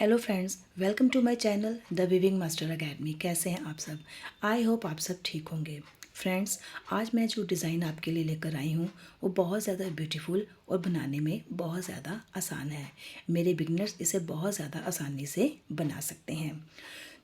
Hello friends, welcome to my channel the weaving master academy. कैसे हैं आप सब? आई होप आप सब ठीक होंगे। फ्रेंड्स, आज मैं जो डिज़ाइन आपके लिए लेकर आई हूँ वो बहुत ज़्यादा ब्यूटीफुल और बनाने में बहुत ज़्यादा आसान है। मेरे बिगिनर्स इसे बहुत ज़्यादा आसानी से बना सकते हैं।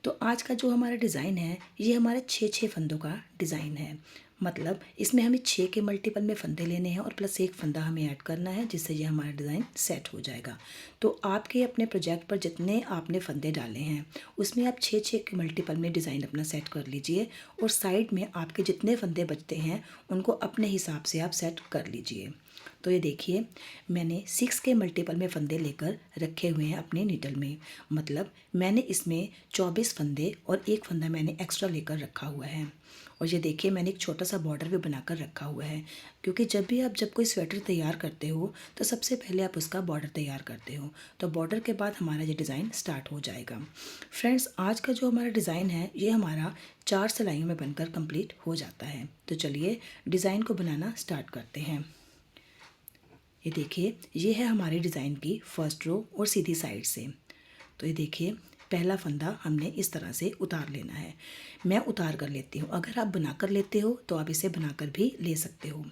तो आज का जो हमारा डिज़ाइन है ये हमारे 6 फंदों का डिज़ाइन है। मतलब इसमें हमें 6 के मल्टीपल में फंदे लेने हैं और प्लस एक फंदा हमें ऐड करना है, जिससे ये हमारा डिज़ाइन सेट हो जाएगा। तो आपके अपने प्रोजेक्ट पर जितने आपने फंदे डाले हैं उसमें आप 6 के मल्टीपल में डिज़ाइन अपना सेट कर लीजिए और साइड में आपके जितने फंदे बचते हैं उनको अपने हिसाब से आप सेट कर लीजिए। तो ये देखिए, मैंने 6 के मल्टीपल में फंदे लेकर रखे हुए हैं अपने नीडल में। मतलब मैंने इसमें 24 फंदे और एक फंदा मैंने एक्स्ट्रा लेकर रखा हुआ है। और ये देखिए, मैंने एक छोटा सा बॉर्डर भी बनाकर रखा हुआ है, क्योंकि जब कोई स्वेटर तैयार करते हो तो सबसे पहले आप उसका बॉर्डर तैयार करते हो। तो बॉर्डर के बाद हमारा ये डिज़ाइन स्टार्ट हो जाएगा। फ्रेंड्स, आज का जो हमारा डिज़ाइन है ये हमारा 4 सिलाइयों में बनकर कंप्लीट हो जाता है। तो चलिए डिज़ाइन को बनाना स्टार्ट करते हैं। ये देखिए, ये है हमारे डिज़ाइन की फर्स्ट रो और सीधी साइड से। तो ये देखिए, पहला फंदा हमने इस तरह से उतार लेना है। मैं उतार कर लेती हूँ, अगर आप बना कर लेते हो तो आप इसे बनाकर भी ले सकते हो।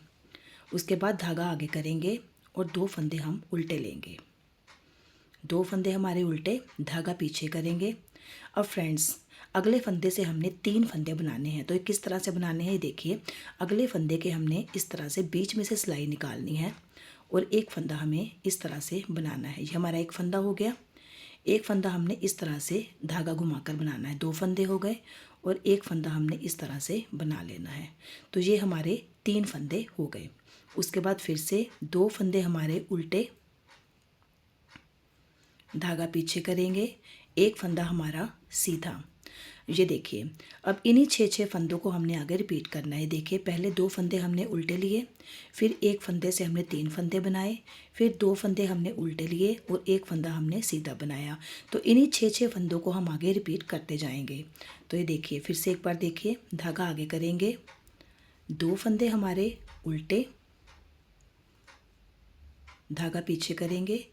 उसके बाद धागा आगे करेंगे और 2 फंदे हम उल्टे लेंगे। 2 फंदे हमारे उल्टे, धागा पीछे करेंगे। अब फ्रेंड्स, अगले फंदे से हमने 3 फंदे बनाने हैं। तो ये किस तरह से बनाने हैं, देखिए। अगले फंदे के हमने इस तरह से बीच में से सिलाई निकालनी है और एक फंदा हमें इस तरह से बनाना है। ये हमारा एक फंदा हो गया। एक फंदा हमने इस तरह से धागा घुमाकर बनाना है। 2 फंदे हो गए और एक फंदा हमने इस तरह से बना लेना है। तो ये हमारे 3 फंदे हो गए। उसके बाद फिर से 2 फंदे हमारे उल्टे, धागा पीछे करेंगे, एक फंदा हमारा सीधा। ये देखिए, अब इन्हीं 6 फंदों को हमने आगे रिपीट करना है। देखिए, पहले 2 फंदे हमने उल्टे लिए, फिर एक फंदे से हमने 3 फंदे बनाए, फिर 2 फंदे हमने उल्टे लिए और एक फंदा हमने सीधा बनाया। तो इन्हीं 6 फंदों को हम आगे रिपीट करते जाएंगे। तो ये देखिए, फिर से एक बार देखिए, धागा आगे करेंगे, 2 फंदे हमारे उल्टे, धागा पीछे करेंगे।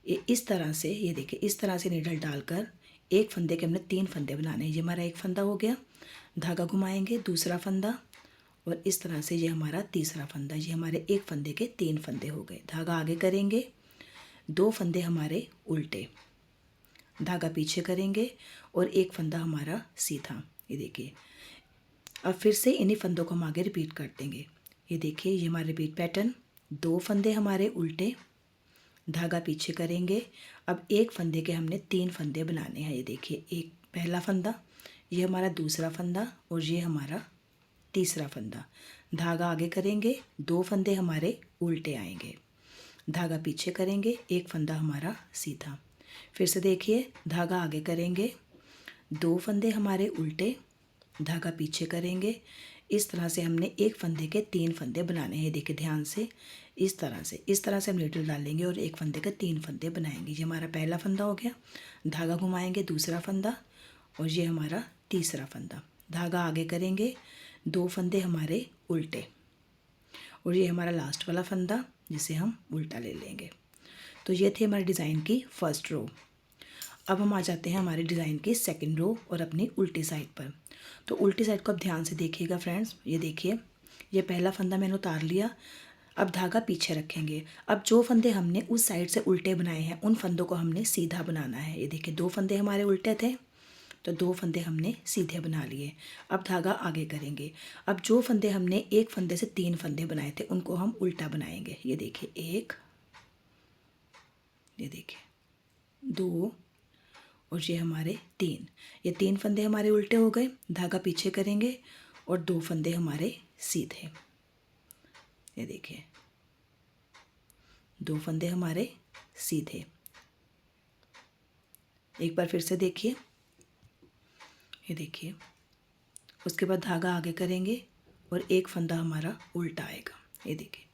ये इस तरह से, ये देखिए, इस तरह से नीडल डालकर एक फंदे के हमने 3 फंदे बनाने हैं। ये हमारा एक फंदा हो गया, धागा घुमाएंगे, दूसरा फंदा और इस तरह से ये हमारा तीसरा फंदा। ये हमारे एक फंदे के 3 फंदे हो गए। धागा आगे करेंगे, 2 फंदे हमारे उल्टे, धागा पीछे करेंगे और एक फंदा हमारा सीधा। ये देखिए, अब फिर से इन्हीं फंदों को हम आगे रिपीट कर देंगे। ये देखिए, ये हमारा रिपीट पैटर्न, 2 फंदे हमारे उल्टे, धागा पीछे करेंगे। अब एक फंदे के हमने 3 फंदे बनाने हैं। ये देखिए, एक पहला फंदा, ये हमारा दूसरा फंदा और ये हमारा तीसरा फंदा। धागा आगे करेंगे, 2 फंदे हमारे उल्टे आएंगे, धागा पीछे करेंगे, एक फंदा हमारा सीधा। फिर से देखिए, धागा आगे करेंगे, 2 फंदे हमारे उल्टे, धागा पीछे करेंगे। इस तरह से हमने एक फंदे के 3 फंदे बनाने हैं। देखिए ध्यान से, इस तरह से हम नीडल डालेंगे और एक फंदे के 3 फंदे बनाएंगे। ये हमारा पहला फंदा हो गया, धागा घुमाएंगे, दूसरा फंदा और ये हमारा तीसरा फंदा। धागा आगे करेंगे, 2 फंदे हमारे उल्टे और ये हमारा लास्ट वाला फंदा, जिसे हम उल्टा ले लेंगे। तो ये थी हमारे डिज़ाइन की फर्स्ट रो। अब हम आ जाते हैं हमारे डिज़ाइन की सेकंड रो और अपनी उल्टी साइड पर। तो उल्टी साइड को अब ध्यान से देखिएगा फ्रेंड्स। ये देखिए, ये पहला फंदा मैंने उतार लिया। अब धागा पीछे रखेंगे। अब जो फंदे हमने उस साइड से उल्टे बनाए हैं उन फंदों को हमने सीधा बनाना है। ये देखिए, 2 फंदे हमारे उल्टे थे तो 2 फंदे हमने सीधे बना लिए। अब धागा आगे करेंगे। अब जो फंदे हमने एक फंदे से 3 फंदे बनाए थे उनको हम उल्टा बनाएंगे। ये देखिए, 1, ये देखिए 2 और ये हमारे 3। ये 3 फंदे हमारे उल्टे हो गए, धागा पीछे करेंगे और 2 फंदे हमारे सीधे। ये देखिए, 2 फंदे हमारे सीधे। एक बार फिर से देखिए, ये देखिए, उसके बाद धागा आगे करेंगे और एक फंदा हमारा उल्टा आएगा। ये देखिए,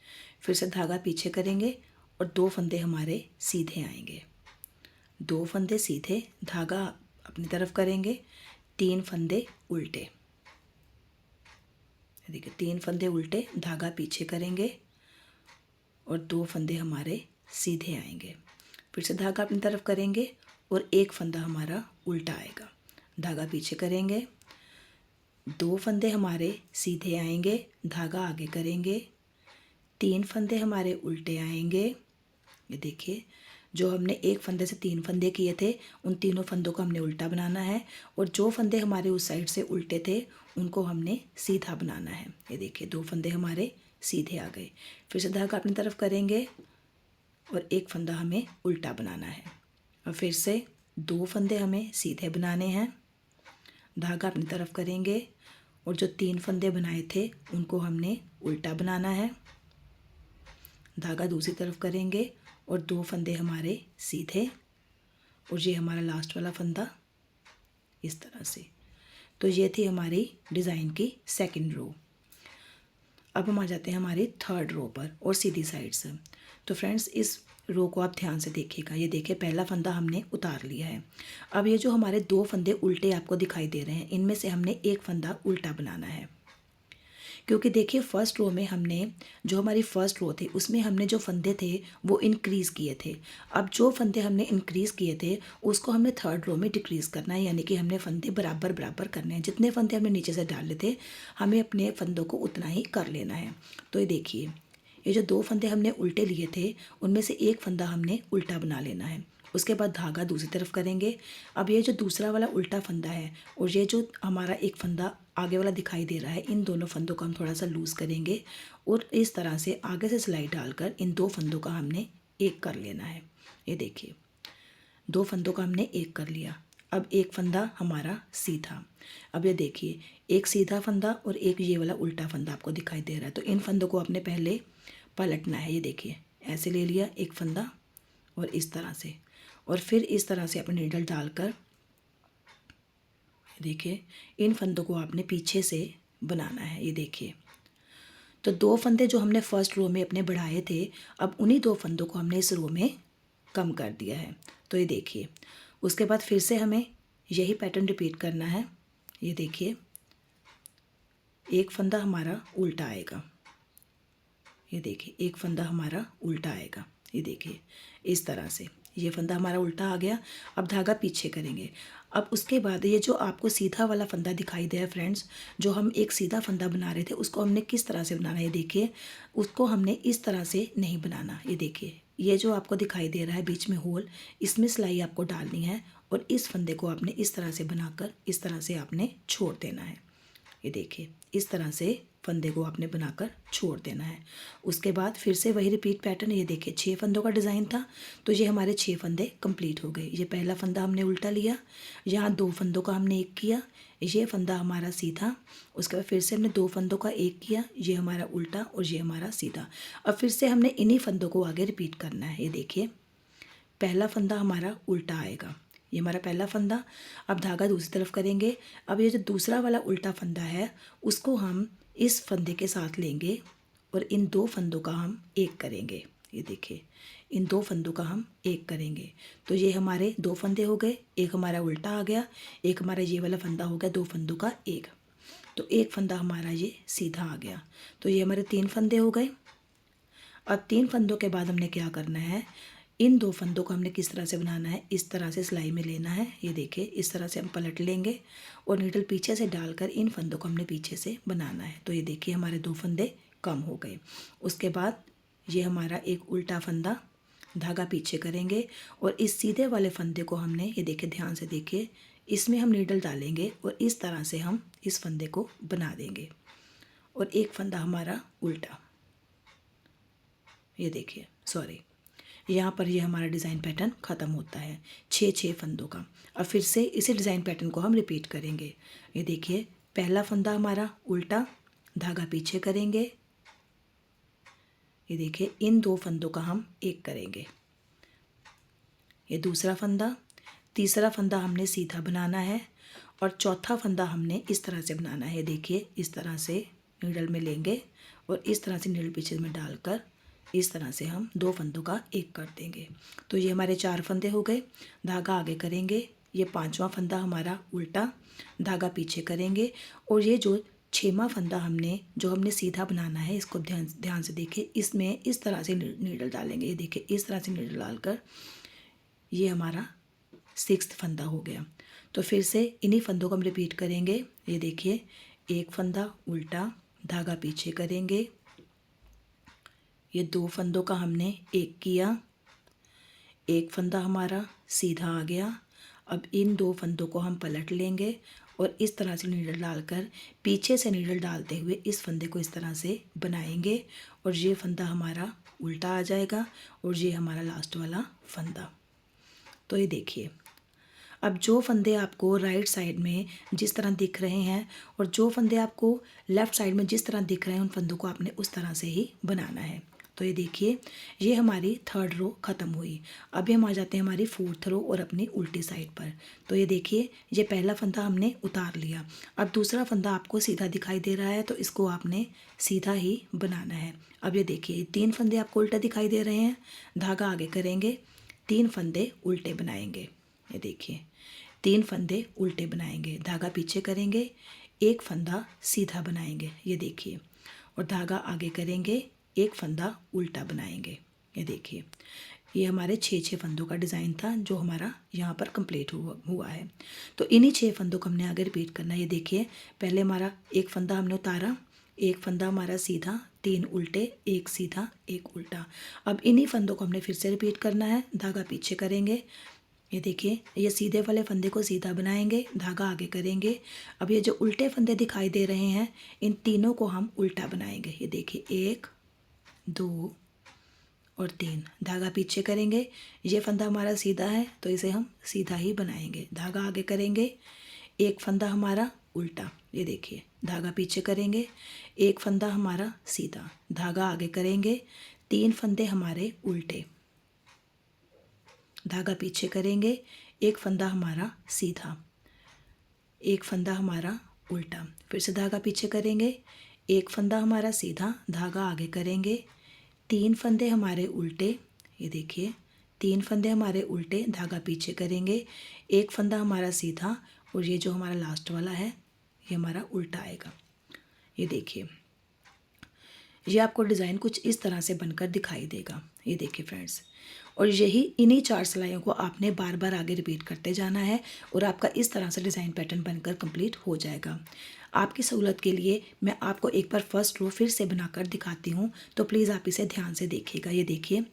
फिर से धागा पीछे करेंगे और 2 फंदे हमारे सीधे आएंगे। 2 फंदे सीधे, धागा अपनी तरफ करेंगे, 3 फंदे उल्टे। देखिए, 3 फंदे उल्टे, धागा पीछे करेंगे और 2 फंदे हमारे सीधे आएंगे। फिर से धागा अपनी तरफ करेंगे और एक फंदा हमारा उल्टा आएगा। धागा पीछे करेंगे, 2 फंदे हमारे सीधे आएंगे, धागा आगे करेंगे, 3 फंदे हमारे उल्टे आएंगे। ये देखिए, जो हमने एक फंदे से 3 फंदे किए थे उन तीनों फंदों को हमने उल्टा बनाना है, और जो फंदे हमारे उस साइड से उल्टे थे उनको हमने सीधा बनाना है। ये देखिए, 2 फंदे हमारे सीधे आ गए। फिर से धागा अपनी तरफ करेंगे और एक फंदा हमें उल्टा बनाना है, और फिर से 2 फंदे हमें सीधे बनाने हैं, धागा अपनी तरफ करेंगे, और जो 3 फंदे बनाए थे उनको हमने उल्टा बनाना है, धागा दूसरी तरफ करेंगे, और 2 फंदे हमारे सीधे, और ये हमारा लास्ट वाला फंदा इस तरह से। तो ये थी हमारी डिज़ाइन की सेकंड रो। अब हम आ जाते हैं हमारी थर्ड रो पर और सीधी साइड से। तो फ्रेंड्स, इस रो को आप ध्यान से देखिएगा। ये देखिए, पहला फंदा हमने उतार लिया है। अब ये जो हमारे 2 फंदे उल्टे आपको दिखाई दे रहे हैं, इनमें से हमने एक फंदा उल्टा बनाना है, क्योंकि देखिए फर्स्ट रो में हमने, जो हमारी फर्स्ट रो थी उसमें हमने जो फंदे थे वो इंक्रीज़ किए थे। अब जो फंदे हमने इंक्रीज़ किए थे उसको हमने थर्ड रो में डिक्रीज़ करना है, यानी कि हमने फंदे बराबर बराबर करने हैं। जितने फंदे हमने नीचे से डाले थे हमें अपने फंदों को उतना ही कर लेना है। तो ये देखिए, ये जो 2 फंदे हमने उल्टे लिए थे उनमें से एक फंदा हमने उल्टा बना लेना है। उसके बाद धागा दूसरी तरफ करेंगे। अब ये जो दूसरा वाला उल्टा फंदा है और ये जो हमारा एक फंदा आगे वाला दिखाई दे रहा है, इन दोनों फंदों को हम थोड़ा सा लूज़ करेंगे, और इस तरह से आगे से सिलाई डालकर इन 2 फंदों का हमने एक कर लेना है। ये देखिए, 2 फंदों का हमने एक कर लिया। अब एक फंदा हमारा सीधा। अब ये देखिए, एक सीधा फंदा और एक ये वाला उल्टा फंदा आपको दिखाई दे रहा है। तो इन फंदों को आपने पहले पलटना है। ये देखिए, ऐसे ले लिया एक फंदा और इस तरह से, और फिर इस तरह से अपने नीडल डालकर देखिए इन फंदों को आपने पीछे से बनाना है। ये देखिए, तो 2 फंदे जो हमने फर्स्ट रो में अपने बढ़ाए थे, अब उन्हीं 2 फंदों को हमने इस रो में कम कर दिया है। तो ये देखिए, उसके बाद फिर से हमें यही पैटर्न रिपीट करना है। ये देखिए, एक फंदा हमारा उल्टा आएगा। ये देखिए, एक फंदा हमारा उल्टा आएगा। ये देखिए, इस तरह से ये फंदा हमारा उल्टा आ गया। अब धागा पीछे करेंगे। अब उसके बाद ये जो आपको सीधा वाला फंदा दिखाई दे रहा है फ्रेंड्स, जो हम एक सीधा फंदा बना रहे थे उसको हमने किस तरह से बनाना है। ये देखिए, उसको हमने इस तरह से नहीं बनाना। ये देखिए, ये जो आपको दिखाई दे रहा है बीच में होल, इसमें सिलाई आपको डालनी है, और इस फंदे को आपने इस तरह से बनाकर इस तरह से आपने छोड़ देना है। ये देखिए, इस तरह से फंदे को आपने बनाकर छोड़ देना है। उसके बाद फिर से वही रिपीट पैटर्न। ये देखिए, 6 फंदों का डिज़ाइन था, तो ये हमारे 6 फंदे कंप्लीट हो गए। ये पहला फंदा हमने उल्टा लिया, यहाँ 2 फंदों का हमने एक किया, ये फंदा हमारा सीधा, उसके बाद फिर से हमने 2 फंदों का एक किया, ये हमारा उल्टा और ये हमारा सीधा। अब फिर से हमने इन्हीं फंदों को आगे रिपीट करना है। ये देखिए, पहला फंदा हमारा उल्टा आएगा, ये हमारा पहला फंदा। अब धागा दूसरी तरफ करेंगे। अब ये जो दूसरा वाला उल्टा फंदा है उसको हम इस फंदे के साथ लेंगे और इन 2 फंदों का हम एक करेंगे। ये देखिए, इन 2 फंदों का हम एक करेंगे। तो ये हमारे 2 फंदे हो गए, एक हमारा उल्टा आ गया, एक हमारा ये वाला फंदा हो गया, 2 फंदों का एक। तो एक फंदा हमारा ये सीधा आ गया। तो ये हमारे 3 फंदे हो गए। अब 3 फंदों के बाद हमने क्या करना है, इन 2 फंदों को हमने किस तरह से बनाना है, इस तरह से सिलाई में लेना है। ये देखिए, इस तरह से हम पलट लेंगे और नीडल पीछे से डालकर इन फंदों को हमने पीछे से बनाना है। तो ये देखिए, हमारे 2 फंदे कम हो गए। उसके बाद ये हमारा एक उल्टा फंदा, धागा पीछे करेंगे और इस सीधे वाले फंदे को हमने, ये देखिए ध्यान से देखिए, इसमें हम नीडल डालेंगे और इस तरह से हम इस फंदे को बना देंगे, और एक फंदा हमारा उल्टा। ये देखिए, सॉरी, यहाँ पर ये हमारा डिज़ाइन पैटर्न ख़त्म होता है 6 फंदों का। अब फिर से इसी डिज़ाइन पैटर्न को हम रिपीट करेंगे। ये देखिए, पहला फंदा हमारा उल्टा, धागा पीछे करेंगे। ये देखिए, इन 2 फंदों का हम एक करेंगे। ये दूसरा फंदा, तीसरा फंदा हमने सीधा बनाना है, और चौथा फंदा हमने इस तरह से बनाना है। देखिए, इस तरह से नीडल में लेंगे और इस तरह से नीडल पीछे में डालकर इस तरह से हम 2 फंदों का एक कर देंगे। तो ये हमारे 4 फंदे हो गए। धागा आगे करेंगे, ये 5वां फंदा हमारा उल्टा, धागा पीछे करेंगे, और ये जो 6वां फंदा जो हमने सीधा बनाना है, इसको ध्यान से देखिए, इसमें इस तरह से नीडल डालेंगे। ये देखिए, इस तरह से नीडल डालकर ये हमारा सिक्स्थ फंदा हो गया। तो फिर से इन्हीं फंदों को हम रिपीट करेंगे। ये देखिए, एक फंदा उल्टा, धागा पीछे करेंगे, ये 2 फंदों का हमने एक किया, एक फंदा हमारा सीधा आ गया। अब इन 2 फंदों को हम पलट लेंगे और इस तरह से नीडल डालकर पीछे से नीडल डालते हुए इस फंदे को इस तरह से बनाएंगे और ये फंदा हमारा उल्टा आ जाएगा और ये हमारा लास्ट वाला फंदा। तो ये देखिए, अब जो फंदे आपको राइट साइड में जिस तरह दिख रहे हैं और जो फंदे आपको लेफ़्ट साइड में जिस तरह दिख रहे हैं, उन फंदों को आपने उस तरह से ही बनाना है। तो ये देखिए, ये हमारी 3rd रो ख़त्म हुई। अभी हम आ जाते हैं हमारी 4th रो और अपनी उल्टी साइड पर। तो ये देखिए, ये पहला फंदा हमने उतार लिया। अब दूसरा फंदा आपको सीधा दिखाई दे रहा है, तो इसको आपने सीधा ही बनाना है। अब ये देखिए, 3 फंदे आपको उल्टे दिखाई दे रहे हैं, धागा आगे करेंगे, 3 फंदे उल्टे बनाएंगे। ये देखिए, 3 फंदे उल्टे बनाएंगे, धागा पीछे करेंगे, एक फंदा सीधा बनाएंगे। ये देखिए, और धागा आगे करेंगे, एक फंदा उल्टा बनाएंगे। ये देखिए, ये हमारे 6 फंदों का डिज़ाइन था जो हमारा यहाँ पर कंप्लीट हुआ है। तो इन्हीं 6 फंदों को हमने आगे रिपीट करना है। ये देखिए, पहले हमारा एक फंदा हमने उतारा, एक फंदा हमारा सीधा, 3 उल्टे, एक सीधा, एक उल्टा। अब इन्हीं फंदों को हमने फिर से रिपीट करना है, धागा पीछे करेंगे। ये देखिए, ये सीधे वाले फंदे को सीधा बनाएंगे, धागा आगे करेंगे। अब ये जो उल्टे फंदे दिखाई दे रहे हैं, इन तीनों को हम उल्टा बनाएंगे। ये देखिए, 1, 2 और 3, धागा पीछे करेंगे। ये फंदा हमारा सीधा है तो इसे हम सीधा ही बनाएंगे, धागा आगे करेंगे, एक फंदा हमारा उल्टा। ये देखिए, धागा पीछे करेंगे, एक फंदा हमारा सीधा, धागा आगे करेंगे, 3 फंदे हमारे उल्टे, धागा पीछे करेंगे, एक फंदा हमारा सीधा, एक फंदा हमारा उल्टा, फिर से धागा पीछे करेंगे, एक फंदा हमारा सीधा, धागा आगे करेंगे, 3 फंदे हमारे उल्टे। ये देखिए, 3 फंदे हमारे उल्टे, धागा पीछे करेंगे, एक फंदा हमारा सीधा और ये जो हमारा लास्ट वाला है ये हमारा उल्टा आएगा। ये देखिए, ये आपको डिज़ाइन कुछ इस तरह से बनकर दिखाई देगा। ये देखिए फ्रेंड्स, और यही इन्हीं 4 सिलाइयों को आपने बार बार आगे रिपीट करते जाना है और आपका इस तरह से डिज़ाइन पैटर्न बनकर कंप्लीट हो जाएगा। आपकी सहूलत के लिए मैं आपको एक बार फर्स्ट रो फिर से बनाकर दिखाती हूँ, तो प्लीज़ आप इसे ध्यान से देखिएगा। ये देखिए,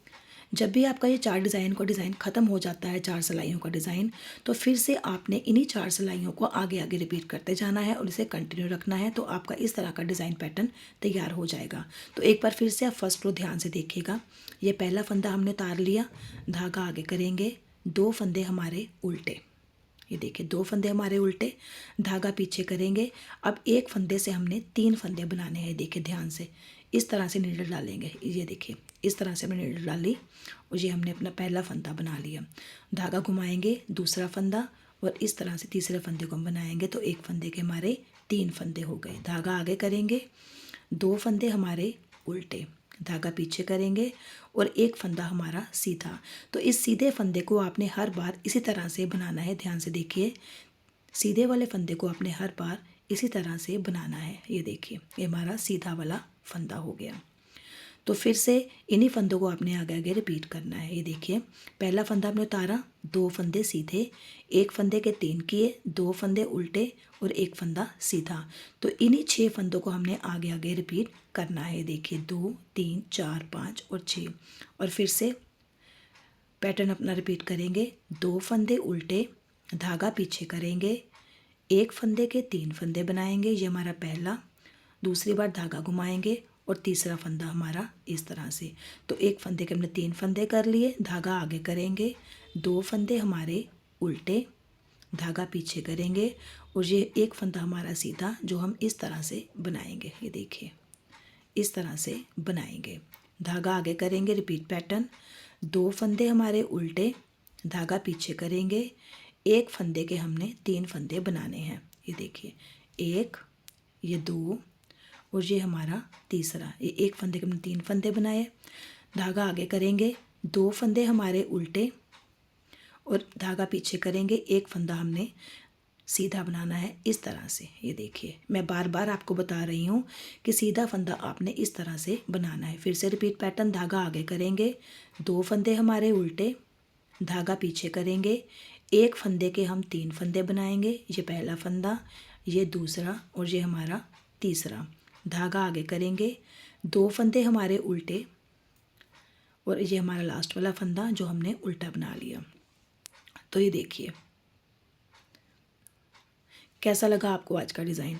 जब भी आपका ये 4 डिज़ाइन ख़त्म हो जाता है, 4 सिलाइयों का डिज़ाइन, तो फिर से आपने इन्हीं 4 सिलाइयों को आगे आगे रिपीट करते जाना है और इसे कंटिन्यू रखना है। तो आपका इस तरह का डिज़ाइन पैटर्न तैयार हो जाएगा। तो एक बार फिर से आप फर्स्ट रो ध्यान से देखिएगा। ये पहला फंदा हमने उतार लिया, धागा आगे करेंगे, 2 फंदे हमारे उल्टे। ये देखिए, 2 फंदे हमारे उल्टे, धागा पीछे करेंगे। अब एक फंदे से हमने 3 फंदे बनाने हैं। देखिए ध्यान से, इस तरह से नीडल डालेंगे। ये देखिए, इस तरह से हमने नीडल डाली और ये हमने अपना पहला फंदा बना लिया, धागा घुमाएंगे, दूसरा फंदा और इस तरह से तीसरे फंदे को हम बनाएंगे। तो एक फंदे के हमारे 3 फंदे हो गए, धागा आगे करेंगे, 2 फंदे हमारे उल्टे, धागा पीछे करेंगे और एक फंदा हमारा सीधा। तो इस सीधे फंदे को आपने हर बार इसी तरह से बनाना है। ध्यान से देखिए, सीधे वाले फंदे को आपने हर बार इसी तरह से बनाना है। ये देखिए, ये हमारा सीधा वाला फंदा हो गया। तो फिर से इन्हीं फंदों को आपने आगे आगे रिपीट करना है। ये देखिए, पहला फंदा हमने उतारा, 2 फंदे सीधे, एक फंदे के 3 किए, 2 फंदे उल्टे और एक फंदा सीधा। तो इन्हीं 6 फंदों को हमने आगे आगे रिपीट करना है। देखिए, 2, 3, 4, 5 और 6। और फिर से पैटर्न अपना रिपीट करेंगे, 2 फंदे उल्टे, धागा पीछे करेंगे, एक फंदे के 3 फंदे बनाएंगे। ये हमारा पहला, दूसरी बार धागा घुमाएंगे और तीसरा फंदा हमारा इस तरह से। तो एक फंदे के हमने 3 फंदे कर लिए, धागा आगे करेंगे, 2 फंदे हमारे उल्टे, धागा पीछे करेंगे और ये एक फंदा हमारा सीधा जो हम इस तरह से बनाएंगे। ये देखिए, इस तरह से बनाएंगे, धागा आगे करेंगे, रिपीट पैटर्न, 2 फंदे हमारे उल्टे, धागा पीछे करेंगे, एक फंदे के हमने 3 फंदे बनाने हैं। ये देखिए, 1, ये 2 और ये हमारा तीसरा। ये एक फंदे के हमने 3 फंदे बनाए, धागा आगे करेंगे, 2 फंदे हमारे उल्टे और धागा पीछे करेंगे, एक फंदा हमने सीधा बनाना है इस तरह से। ये देखिए, मैं बार बार आपको बता रही हूँ कि सीधा फंदा आपने इस तरह से बनाना है। फिर से रिपीट पैटर्न, धागा आगे करेंगे, 2 फंदे हमारे उल्टे, धागा पीछे करेंगे, एक फंदे के हम 3 फंदे बनाएंगे। ये पहला फंदा, ये दूसरा और ये हमारा तीसरा। धागा आगे करेंगे, 2 फंदे हमारे उल्टे और ये हमारा लास्ट वाला फंदा जो हमने उल्टा बना लिया। तो ये देखिए कैसा लगा आपको आज का डिज़ाइन।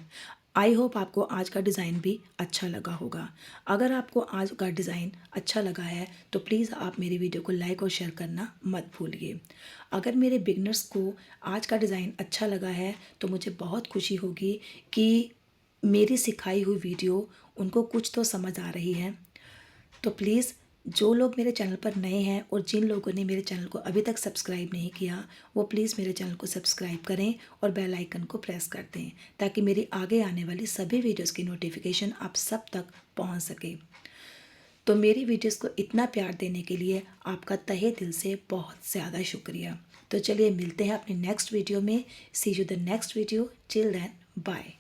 आई होप आपको आज का डिज़ाइन भी अच्छा लगा होगा। अगर आपको आज का डिज़ाइन अच्छा लगा है तो प्लीज़ आप मेरी वीडियो को लाइक और शेयर करना मत भूलिए। अगर मेरे बिगनर्स को आज का डिज़ाइन अच्छा लगा है तो मुझे बहुत खुशी होगी कि मेरी सिखाई हुई वीडियो उनको कुछ तो समझ आ रही है। तो प्लीज़ जो लोग मेरे चैनल पर नए हैं और जिन लोगों ने मेरे चैनल को अभी तक सब्सक्राइब नहीं किया वो प्लीज़ मेरे चैनल को सब्सक्राइब करें और बेल आइकन को प्रेस कर दें ताकि मेरी आगे आने वाली सभी वीडियोस की नोटिफिकेशन आप सब तक पहुंच सके। तो मेरी वीडियोस को इतना प्यार देने के लिए आपका तहे दिल से बहुत ज़्यादा शुक्रिया। तो चलिए मिलते हैं अपने नेक्स्ट वीडियो में। See you the next video. Till then bye.